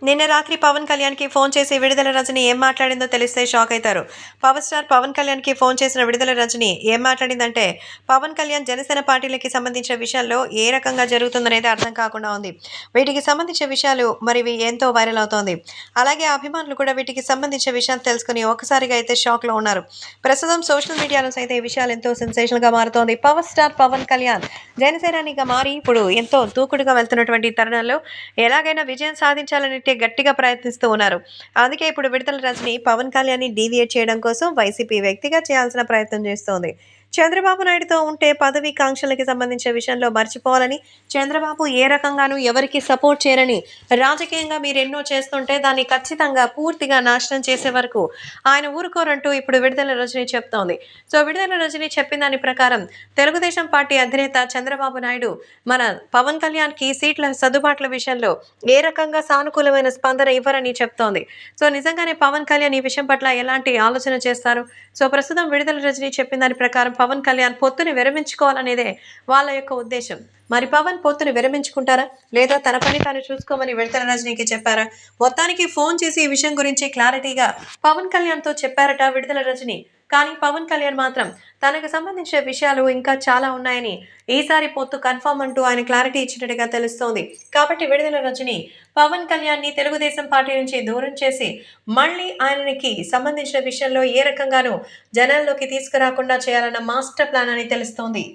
నిన్న రాత్రి పవన్ కళ్యాణ్‌కి ఫోన్ చేసి విడుదల రజని ఏం మాట్లాడిందో తెలిస్తే షాక్ అయితారు. పవర్ స్టార్ పవన్ కళ్యాణ్‌కి ఫోన్ చేసిన విడుదల రజని ఏం మాట్లాడిందంటే, పవన్ కళ్యాణ్ జనసేన పార్టీలకి సంబంధించిన విషయాల్లో ఏ రకంగా జరుగుతుందనేది అర్థం కాకుండా ఉంది. వీటికి సంబంధించిన విషయాలు మరివి ఎంతో వైరల్ అవుతోంది. అలాగే అభిమానులు కూడా వీటికి సంబంధించిన విషయాలు తెలుసుకొని ఒక్కసారిగా అయితే షాక్‌లో ఉన్నారు. ప్రస్తుతం సోషల్ మీడియాలో సైతం ఈ విషయాలు ఎంతో సెన్సేషనల్‌గా మారుతోంది. పవర్ స్టార్ పవన్ కళ్యాణ్ జనసేనానిగా మారి ఇప్పుడు ఎంతో దూకుడుగా వెళ్తున్నటువంటి తరుణంలో ఎలాగైనా విజయం సాధించాలని గట్టిగా ప్రయత్నిస్తూ ఉన్నారు. అందుకే ఇప్పుడు విడుదల రజని పవన్ కళ్యాణ్‌ని డీవియేట్ చేయడం కోసం వైసీపీ వ్యక్తిగా చేయాల్సిన ప్రయత్నం చేస్తోంది. చంద్రబాబు నాయుడుతో ఉంటే పదవి కాంక్షలకి సంబంధించిన విషయంలో మర్చిపోవాలని, చంద్రబాబు ఏ రకంగానూ ఎవరికీ సపోర్ట్ చేయరని, రాజకీయంగా మీరెన్నో చేస్తుంటే దాన్ని ఖచ్చితంగా పూర్తిగా నాశనం చేసే వరకు ఆయన ఊరుకోరంటూ ఇప్పుడు విడుదల రజని చెప్తోంది. సో విడుదల రజని చెప్పిన దాని ప్రకారం తెలుగుదేశం పార్టీ అధినేత చంద్రబాబు నాయుడు మన పవన్ కళ్యాణ్‌కి సీట్ల సర్దుబాట్ల విషయంలో ఏ రకంగా సానుకూలమైన స్పందన ఇవ్వరని చెప్తోంది. సో నిజంగానే పవన్ కళ్యాణ్ ఈ విషయం పట్ల ఎలాంటి ఆలోచన చేస్తారు? సో ప్రస్తుతం విడుదల రజని చెప్పిన దాని ప్రకారం పవన్ కళ్యాణ్ పొత్తుని విరమించుకోవాలనేదే వాళ్ళ యొక్క ఉద్దేశం. మరి పవన్ పొత్తుని విరమించుకుంటారా? లేదా తన పని తాను చూసుకోమని విడుదల రజనీకి చెప్పారా? మొత్తానికి ఫోన్ చేసి ఈ విషయం గురించి క్లారిటీగా పవన్ కళ్యాణ్‌తో చెప్పారట విడుదల రజని. కానీ పవన్ కళ్యాణ్ మాత్రం తనకు సంబంధించిన విషయాలు ఇంకా చాలా ఉన్నాయని, ఈసారి పొత్తు కన్ఫర్మ్ అంటూ ఆయన క్లారిటీ ఇచ్చినట్టుగా తెలుస్తోంది. కాబట్టి విడుదల రజని పవన్ కళ్యాణ్‌ని తెలుగుదేశం పార్టీ నుంచి దూరం చేసి, మళ్ళీ ఆయనకి సంబంధించిన విషయంలో ఏ రకంగానూ జనాల్లోకి తీసుకురాకుండా చేయాలన్న మాస్టర్ ప్లాన్ అని తెలుస్తోంది.